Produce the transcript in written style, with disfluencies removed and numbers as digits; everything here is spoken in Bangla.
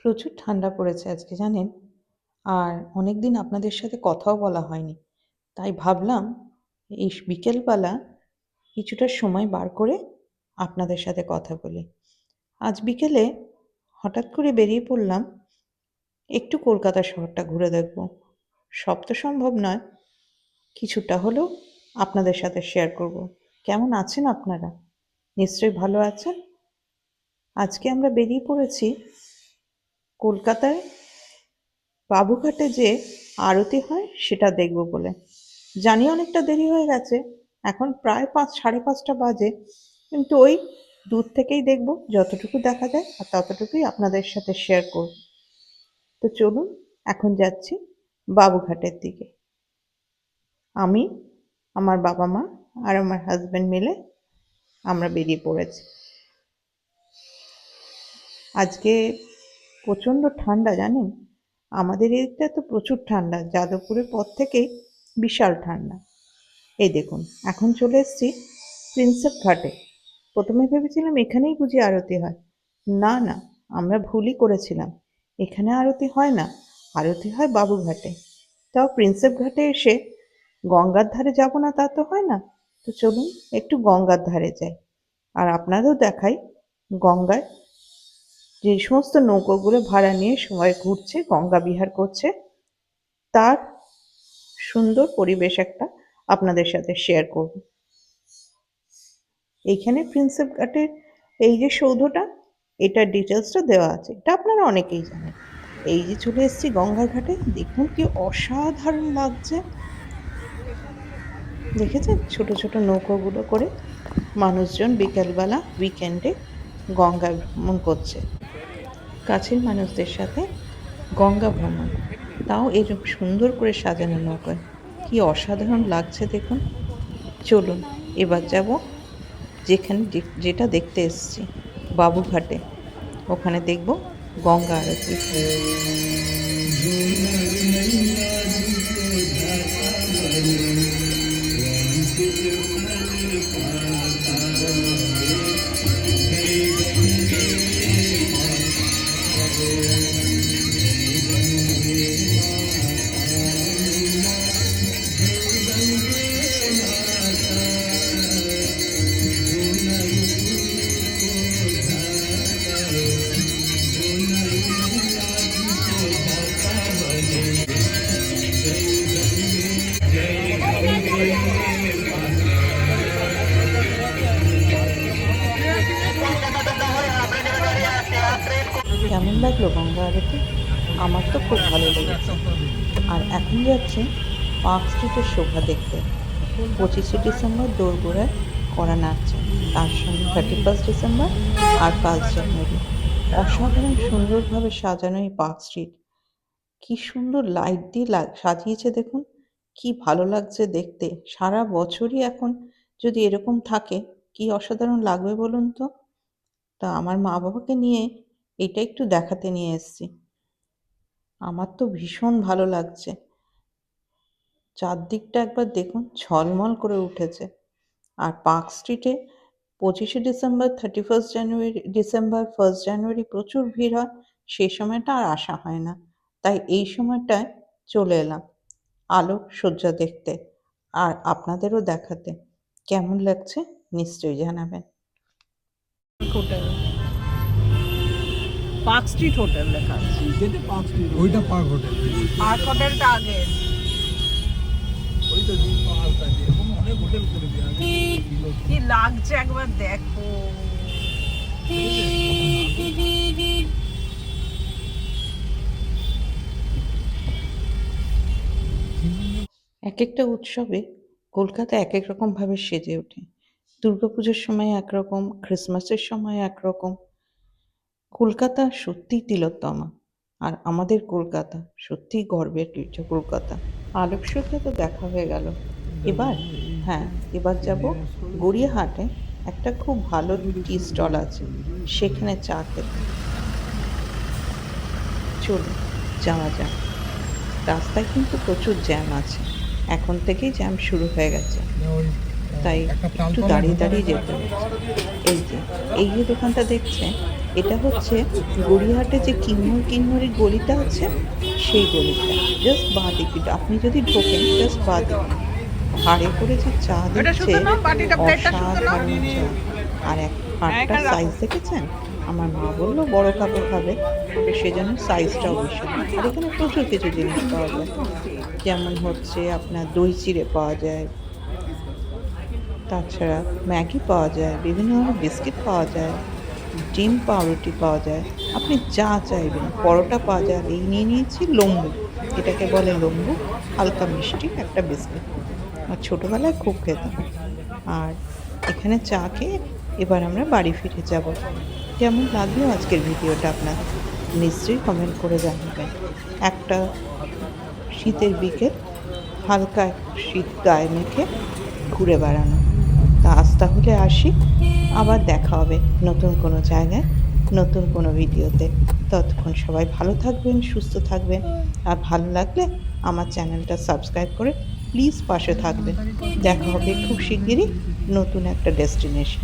প্রচুর ঠান্ডা পড়েছে আজকে জানেন। আর অনেকদিন আপনাদের সাথে কথাও বলা হয়নি। তাই ভাবলাম এই বিকেলবেলা কিছুটা সময় বার করে আপনাদের সাথে কথা বলি। আজ বিকেলে হঠাৎ করে বেরিয়ে পড়লাম, একটু কলকাতা শহরটা ঘুরে দেখব। সব তো সম্ভব নয়, কিছুটা হলেও আপনাদের সাথে শেয়ার করব। কেমন আছেন আপনারা? নিশ্চয়ই ভালো আছেন। আজকে আমরা বেরিয়ে পড়েছি কলকাতায় বাবুঘাটে যে আরতি হয় সেটা দেখব বলে। জানি অনেকটা দেরি হয়ে গেছে, এখন প্রায় 5, সাড়ে 5টা বাজে, কিন্তু ওই দূর থেকেই দেখব, যতটুকু দেখা যায় আর ততটুকুই আপনাদের সাথে শেয়ার করব। তো চলুন, এখন যাচ্ছি বাবুঘাটের দিকে। আমি, আমার বাবা মা আর আমার হাজব্যান্ড মিলে আমরা বেরিয়ে পড়েছি। আজকে প্রচণ্ড ঠান্ডা জানেন, আমাদের এদিকটা তো প্রচুর ঠান্ডা, যাদবপুরের পর থেকেই বিশাল ঠান্ডা। এই দেখুন, এখন চলে এসেছি প্রিন্সেপ ঘাটে। প্রথমে ভেবেছিলাম এখানেই বুঝি আরতি হয়। না না, আমরা ভুলই করেছিলাম। এখানে আরতি হয় না, আরতি হয় বাবুঘাটে। তাও প্রিন্সেপ ঘাটে এসে গঙ্গার ধারে যাব না তা তো হয় না। তো চলুন একটু গঙ্গার ধারে যাই, আর আপনাদেরও দেখাই গঙ্গায় যে সমস্ত নৌকোগুলো ভাড়া নিয়ে সবাই ঘুরছে, গঙ্গা বিহার করছে, তার সুন্দর পরিবেশ একটা আপনাদের সাথে শেয়ার করব। এইখানে প্রিন্সেপ ঘাটের এই যে সৌধটা, এটার ডিটেলসটা দেওয়া আছে, এটা আপনারা অনেকেই জানেন। এই যে চলে এসেছি গঙ্গার ঘাটে, দেখুন কি অসাধারণ লাগছে। দেখেছেন ছোট ছোট নৌকোগুলো করে মানুষজন বিকেলবেলা উইকেন্ডে গঙ্গা ভ্রমণ করছে, কাছের মানুষদের সাথে গঙ্গা ভ্রমণ, তাও এরকম সুন্দর করে সাজানো নৌকায়। কি অসাধারণ লাগছে দেখুন। চলুন এবার যাব যেখানে যেটা দেখতে এসেছি, বাবুঘাটে। ওখানে দেখব গঙ্গা আরতি। কেমন লাগলো গঙ্গা আরতি? আমার তো খুব ভালো লেগেছে। আর এখন যাচ্ছি পার্ক স্ট্রিটের শোভা দেখতে। 25শে ডিসেম্বর দোরগোড়ায় করা নাচছে, তার সঙ্গে 31 ডিসেম্বর আর 1 জানুয়ারি। অসাধারণ সুন্দরভাবে সাজানো এই পার্ক স্ট্রিট। কি সুন্দর লাইট দিয়ে সাজিয়েছে দেখুন, কি ভালো লাগছে দেখতে। সারা বছরই এখন যদি এরকম থাকে, কি অসাধারণ লাগবে বলুন তো। তা আমার মা বাবাকে নিয়ে এটা একটু দেখাতে নিয়ে এসেছি। আমার তো ভীষণ ভালো লাগছে। চারদিকটা একবার দেখুন, ঝলমল করে উঠেছে। আর পার্ক স্ট্রিটে 25শে ডিসেম্বর, 31 ডিসেম্বর, 1 জানুয়ারি প্রচুর ভিড় হয়। সেই সময়টা আর আসা হয় না, তাই এই সময়টায় চলে এলাম আলোকসজ্জা দেখতে আর আপনাদেরও দেখাতে। কেমন লাগছে নিশ্চয়ই জানাবেন। হোটেল, পার্ক স্ট্রিট হোটেল লেখা আছে। ওইটা পার্ক হোটেল। পার্ক হোটেলটা আগে। কি লাগছে একবার দেখো। এক একটা উৎসবে কলকাতা এক এক রকম ভাবে সেজে ওঠে। দুর্গাপুজোর সময় একরকম, ক্রিসমাসের সময় একরকম। কলকাতা সত্যিই তিলোত্তমা, আর আমাদের কলকাতা সত্যিই গর্বের কলকাতা। আলোকসজ্জা তো দেখা হয়ে গেল। এবার, হ্যাঁ, এবার যাব গড়িয়াহাটে। একটা খুব ভালো টি স্টল আছে, সেখানে চা খেতে। চলুন যাওয়া যাক। রাস্তায় কিন্তু প্রচুর জ্যাম আছে, এখন থেকেই জ্যাম শুরু হয়ে গেছে, তাই একটু দাঁড়িয়ে দাঁড়িয়ে যেতে হচ্ছে। এই যে দোকানটা দেখছে, এটা হচ্ছে গড়িয়াহাটে যে কিন্নরি গলিটা আছে সেই গলিটা, জাস্ট বাঁ দিকে আপনি যদি ঢোকেন জাস্ট বাঁ দিকে ভাঁড়ে করে যে চা দিচ্ছে, অসাধারণ চা। আর এক ভাঁড়টার সাইজ দেখেছেন? আমার মা বললো বড় কাপে খাবে, তো সেজন্য সাইজটাও বেশি। আর এখানে প্রচুর কিছু জিনিস পাওয়া যায়, যেমন হচ্ছে আপনার দই চিড়ে পাওয়া যায়, তাছাড়া ম্যাগি পাওয়া যায়, বিভিন্ন ধরনের বিস্কিট পাওয়া যায়, ডিম পাউরুটি পাওয়া যায়, আপনি যা চাইবেন, পরোটা পাওয়া যায়। আর এই নিয়ে নিয়েছি লম্বু, এটাকে বলে লম্বু, হালকা মিষ্টি একটা বিস্কিট। আর ছোটোবেলায় খুব খেতাম। আর এখানে চা খেয়ে এবার আমরা বাড়ি ফিরে যাব। কেমন লাগলো আজকের ভিডিওটা আপনাদের নিশ্চয়ই কমেন্ট করে জানাবেন। একটা শীতের বিকেল, হালকা শীত গায়ে মেখে ঘুরে বেড়ানো। তা আজ তাহলে আসি, আবার দেখা হবে নতুন কোনো জায়গায়, নতুন কোনো ভিডিওতে। ততক্ষণ সবাই ভালো থাকবেন, সুস্থ থাকবেন। আর ভালো লাগলে আমার চ্যানেলটা সাবস্ক্রাইব করে প্লিজ পাশে থাকবেন। দেখা হবে খুব শিগগিরই নতুন একটা ডেস্টিনেশন।